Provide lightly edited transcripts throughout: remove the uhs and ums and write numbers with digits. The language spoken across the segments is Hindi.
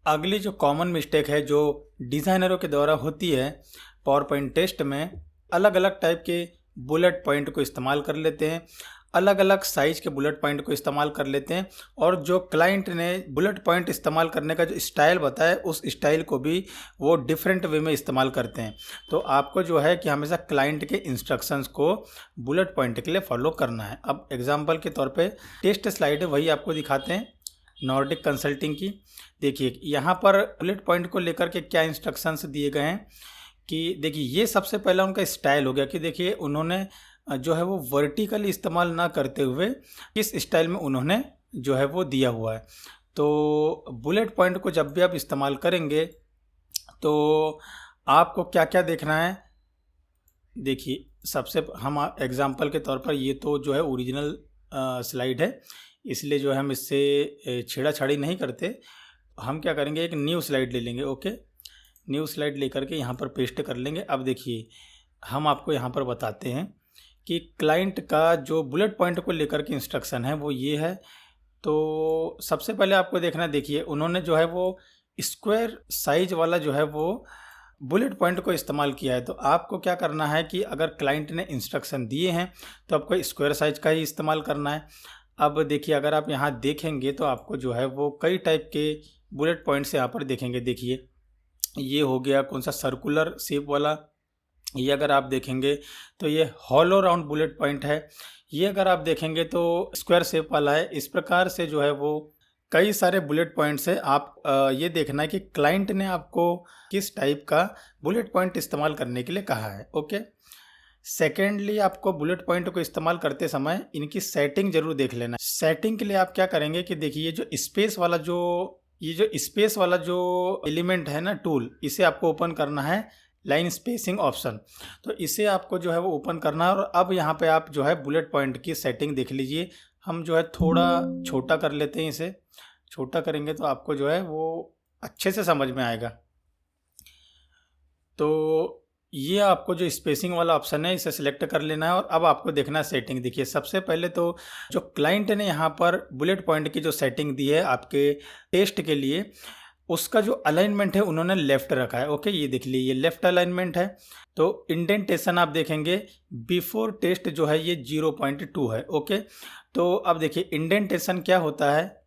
अगली जो कॉमन मिस्टेक है जो डिज़ाइनरों के द्वारा होती है पावर पॉइंट टेस्ट में, अलग अलग टाइप के बुलेट पॉइंट को इस्तेमाल कर लेते हैं, अलग अलग साइज के बुलेट पॉइंट को इस्तेमाल कर लेते हैं, और जो क्लाइंट ने बुलेट पॉइंट इस्तेमाल करने का जो स्टाइल बताया उस स्टाइल को भी वो डिफरेंट वे में इस्तेमाल करते हैं। तो आपको जो है कि हमेशा क्लाइंट के इंस्ट्रक्शंस को बुलेट पॉइंट के लिए फॉलो करना है। अब एग्जांपल के तौर पे टेस्ट स्लाइड है वही आपको दिखाते हैं नॉर्डिक कंसल्टिंग की। देखिए यहाँ पर बुलेट पॉइंट को लेकर के क्या इंस्ट्रक्शंस दिए गए हैं कि देखिए ये सबसे पहला उनका स्टाइल हो गया कि देखिए उन्होंने जो है वो वर्टिकली इस्तेमाल ना करते हुए किस स्टाइल में उन्होंने जो है वो दिया हुआ है। तो बुलेट पॉइंट को जब भी आप इस्तेमाल करेंगे तो आपको क्या क्या देखना है। देखिए सबसे हम एग्जांपल के तौर पर ये तो जो है ओरिजिनल स्लाइड है, इसलिए जो है हम इससे छेड़ाछाड़ी नहीं करते। हम क्या करेंगे, एक न्यू स्लाइड ले लेंगे। ओके, न्यू स्लाइड लेकर के यहाँ पर पेस्ट कर लेंगे। अब देखिए हम आपको यहाँ पर बताते हैं कि क्लाइंट का जो बुलेट पॉइंट को लेकर के इंस्ट्रक्शन है वो ये है। तो सबसे पहले आपको देखना, देखिए उन्होंने जो है वो स्क्वायर साइज वाला जो है वो बुलेट पॉइंट को इस्तेमाल किया है। तो आपको क्या करना है कि अगर क्लाइंट ने इंस्ट्रक्शन दिए हैं तो आपको स्क्वायर साइज का ही इस्तेमाल करना है। अब देखिए अगर आप यहाँ देखेंगे तो आपको जो है वो कई टाइप के बुलेट पॉइंट्स यहाँ पर देखेंगे। देखिए ये हो गया कौन सा, सर्कुलर शेप वाला। ये अगर आप देखेंगे तो ये हॉलो राउंड बुलेट पॉइंट है। ये अगर आप देखेंगे तो स्क्वायर शेप वाला है। इस प्रकार से जो है वो कई सारे बुलेट पॉइंट्स है। आप ये देखना है कि क्लाइंट ने आपको किस टाइप का बुलेट पॉइंट इस्तेमाल करने के लिए कहा है। ओके, सेकेंडली आपको बुलेट पॉइंट को इस्तेमाल करते समय इनकी सेटिंग जरूर देख लेना। सेटिंग के लिए आप क्या करेंगे कि देखिए ये जो स्पेस वाला जो एलिमेंट है ना, टूल, इसे आपको ओपन करना है, लाइन स्पेसिंग ऑप्शन। तो इसे आपको जो है वो ओपन करना है। और अब यहाँ पे आप जो है बुलेट पॉइंट की सेटिंग देख लीजिए। हम जो है थोड़ा छोटा कर लेते हैं, इसे छोटा करेंगे तो आपको जो है वो अच्छे से समझ में आएगा। तो ये आपको जो स्पेसिंग वाला ऑप्शन है इसे सिलेक्ट कर लेना है। और अब आपको देखना है सेटिंग। देखिए सबसे पहले तो जो क्लाइंट ने यहाँ पर बुलेट पॉइंट की जो सेटिंग दी है आपके टेस्ट के लिए, उसका जो अलाइनमेंट है उन्होंने लेफ्ट रखा है। ओके, ये देख लीजिए ये लेफ्ट अलाइनमेंट है। तो इंडेंटेशन आप देखेंगे बिफोर टेस्ट जो है ये 0.2 है। ओके, तो अब देखिए इंडेंटेशन क्या होता है,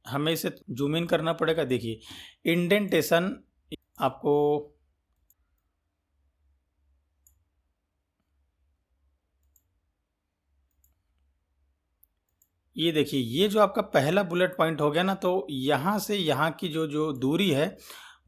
हमें इसे जूम इन करना पड़ेगा। देखिए इंडेंटेशन आपको ये देखिए, ये जो आपका पहला बुलेट पॉइंट हो गया ना, तो यहाँ से यहाँ की जो जो दूरी है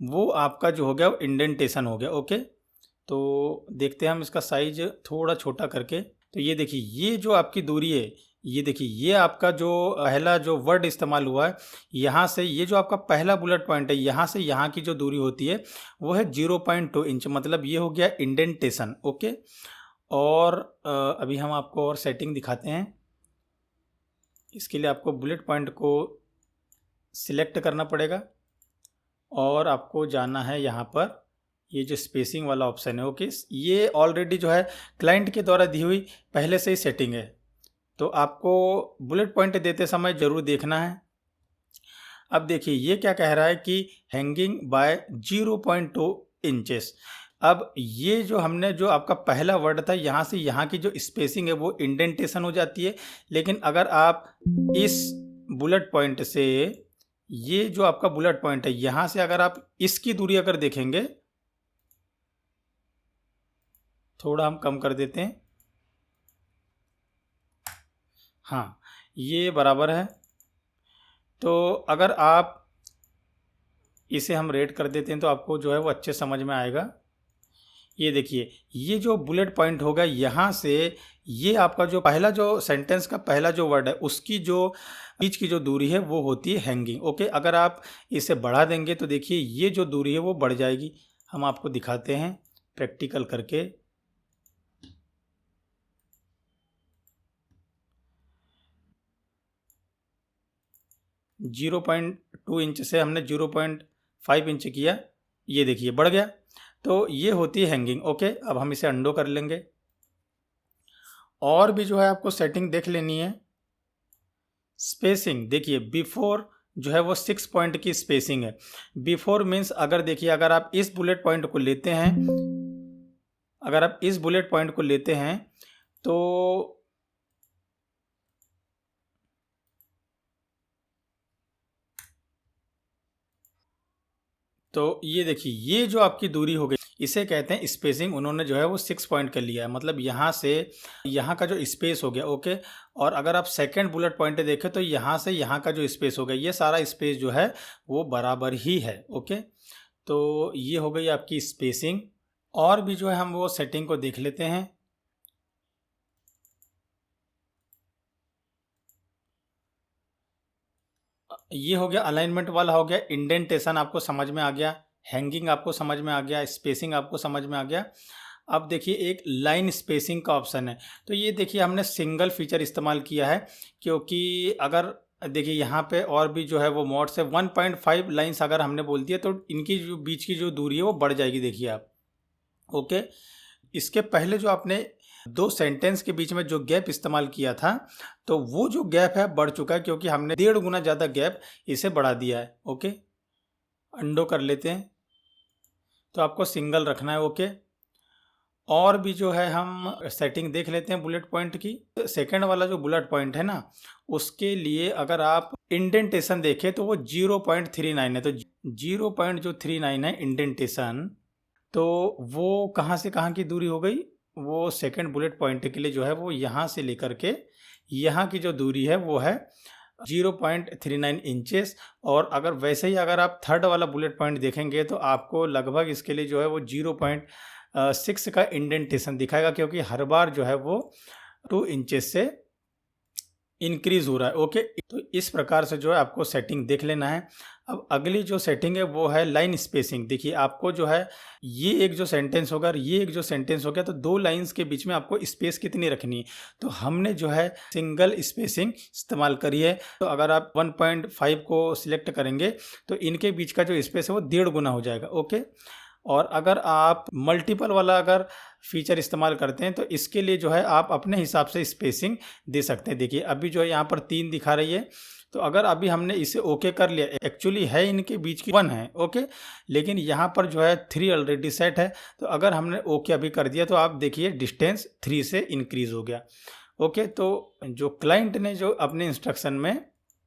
वो आपका जो हो गया वो इंडेंटेशन हो गया। ओके, तो देखते हैं हम इसका साइज थोड़ा छोटा करके। तो ये देखिए ये जो आपकी दूरी है, ये देखिए ये आपका जो पहला जो वर्ड इस्तेमाल हुआ है, यहाँ से ये जो आपका पहला बुलेट पॉइंट है यहाँ से यहाँ की जो दूरी होती है वो है 0.2 इंच, मतलब ये हो गया इंडेंटेशन। ओके, और अभी हम आपको और सेटिंग दिखाते हैं। इसके लिए आपको बुलेट पॉइंट को सिलेक्ट करना पड़ेगा और आपको जाना है यहाँ पर ये जो स्पेसिंग वाला ऑप्शन है। ओके, ये ऑलरेडी जो है क्लाइंट के द्वारा दी हुई पहले से ही सेटिंग है, तो आपको बुलेट पॉइंट देते समय ज़रूर देखना है। अब देखिए ये क्या कह रहा है कि हैंगिंग बाय 0.2 इंचेस। अब ये जो हमने जो आपका पहला वर्ड था यहाँ से यहाँ की जो स्पेसिंग है वो इंडेंटेशन हो जाती है। लेकिन अगर आप इस बुलेट पॉइंट से, ये जो आपका बुलेट पॉइंट है यहाँ से अगर आप इसकी दूरी अगर देखेंगे, थोड़ा हम कम कर देते हैं, हाँ ये बराबर है। तो अगर आप इसे हम रेट कर देते हैं तो आपको जो है वो अच्छे समझ में आएगा। ये देखिए ये जो बुलेट पॉइंट होगा यहाँ से ये आपका जो पहला जो सेंटेंस का पहला जो वर्ड है उसकी जो बीच की जो दूरी है वो होती है हैंगिंग। ओके, अगर आप इसे बढ़ा देंगे तो देखिए ये जो दूरी है वो बढ़ जाएगी। हम आपको दिखाते हैं प्रैक्टिकल करके। 0.2 इंच से हमने 0.5 इंच किया, ये देखिए बढ़ गया। तो ये होती है हैंगिंग। ओके, अब हम इसे अंडो कर लेंगे। और भी जो है आपको सेटिंग देख लेनी है। स्पेसिंग देखिए बिफोर जो है वो 6 पॉइंट की स्पेसिंग है। बिफोर मीन्स अगर देखिए, अगर आप इस बुलेट पॉइंट को लेते हैं, अगर आप इस बुलेट पॉइंट को लेते हैं तो ये देखिए, ये जो आपकी दूरी हो गई इसे कहते हैं स्पेसिंग। उन्होंने जो है वो 6 पॉइंट कर लिया है, मतलब यहाँ से यहाँ का जो स्पेस हो गया, ओके। और अगर आप सेकंड बुलेट पॉइंट देखें तो यहाँ से यहाँ का जो स्पेस हो गया, ये सारा स्पेस जो है वो बराबर ही है, ओके। तो ये हो गई आपकी स्पेसिंग। और भी जो है हम वो सेटिंग को देख लेते हैं। ये हो गया अलाइनमेंट वाला, हो गया इंडेंटेशन आपको समझ में आ गया, हैंगिंग आपको समझ में आ गया, स्पेसिंग आपको समझ में आ गया। अब देखिए एक लाइन स्पेसिंग का ऑप्शन है। तो ये देखिए हमने सिंगल फीचर इस्तेमाल किया है, क्योंकि अगर देखिए यहाँ पे और भी जो है वो मोड से 1.5 लाइन्स अगर हमने बोल दिया तो इनकी जो बीच की जो दूरी है वो बढ़ जाएगी, देखिए आप, ओके। इसके पहले जो आपने दो सेंटेंस के बीच में जो गैप इस्तेमाल किया था, तो वो जो गैप है बढ़ चुका है, क्योंकि हमने 1.5 गुना ज़्यादा गैप इसे बढ़ा दिया है, ओके। अंडो कर लेते हैं। तो आपको सिंगल रखना है, ओके। और भी जो है हम सेटिंग देख लेते हैं बुलेट पॉइंट की। सेकंड वाला जो बुलेट पॉइंट है ना, उसके लिए अगर आप इंडेंटेशन देखें तो वो 0.39 है। तो 0.39 है इंडेंटेशन। तो वो कहाँ से कहाँ की दूरी हो गई, वो सेकंड बुलेट पॉइंट के लिए जो है वो यहाँ से लेकर के यहाँ की जो दूरी है वो है 0.39 इंचेस। और अगर वैसे ही अगर आप थर्ड वाला बुलेट पॉइंट देखेंगे तो आपको लगभग इसके लिए जो है वो 0.6 का इंडेंटेशन दिखाएगा, क्योंकि हर बार जो है वो 2 इंचेस से इंक्रीज हो रहा है, ओके। तो इस प्रकार से जो है आपको सेटिंग देख लेना है। अब अगली जो सेटिंग है वो है लाइन स्पेसिंग। देखिए आपको जो है ये एक जो सेंटेंस होगा और ये एक जो सेंटेंस हो गया, तो दो लाइंस के बीच में आपको स्पेस कितनी रखनी है। तो हमने जो है सिंगल स्पेसिंग इस्तेमाल करी है। तो अगर आप 1.5 को सिलेक्ट करेंगे तो इनके बीच का जो स्पेस है वो 1.5 गुना हो जाएगा, ओके। और अगर आप मल्टीपल वाला अगर फीचर इस्तेमाल करते हैं तो इसके लिए जो है आप अपने हिसाब से स्पेसिंग दे सकते हैं। देखिए अभी जो है यहाँ पर 3 दिखा रही है, तो अगर अभी हमने इसे ओके कर लिया, एक्चुअली है इनके बीच की 1 है, ओके, लेकिन यहाँ पर जो है 3 ऑलरेडी सेट है। तो अगर हमने ओके अभी कर दिया तो आप देखिए डिस्टेंस 3 से इंक्रीज हो गया, ओके। तो जो क्लाइंट ने जो अपने इंस्ट्रक्शन में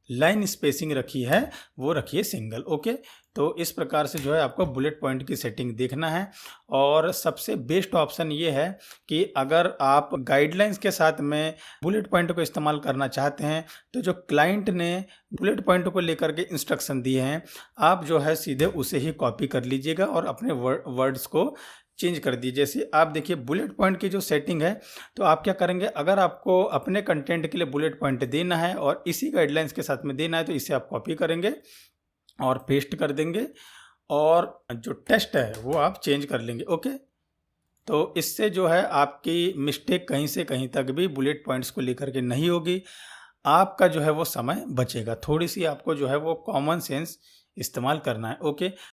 लाइन स्पेसिंग रखी है वो रखिए सिंगल, ओके। तो इस प्रकार से जो है आपको बुलेट पॉइंट की सेटिंग देखना है। और सबसे बेस्ट ऑप्शन ये है कि अगर आप गाइडलाइंस के साथ में बुलेट पॉइंट को इस्तेमाल करना चाहते हैं तो जो क्लाइंट ने बुलेट पॉइंट को लेकर के इंस्ट्रक्शन दिए हैं, आप जो है सीधे उसे ही कॉपी कर लीजिएगा और अपने वर्ड्स को चेंज कर दीजिए। जैसे आप देखिए बुलेट पॉइंट की जो सेटिंग है, तो आप क्या करेंगे, अगर आपको अपने कंटेंट के लिए बुलेट पॉइंट देना है और इसी गाइडलाइंस के साथ में देना है, तो इसे आप कॉपी करेंगे और पेस्ट कर देंगे, और जो टेक्स्ट है वो आप चेंज कर लेंगे, ओके। तो इससे जो है आपकी मिस्टेक कहीं से कहीं तक भी बुलेट पॉइंट्स को लेकर के नहीं होगी, आपका जो है वो समय बचेगा। थोड़ी सी आपको जो है वो कॉमन सेंस इस्तेमाल करना है, ओके।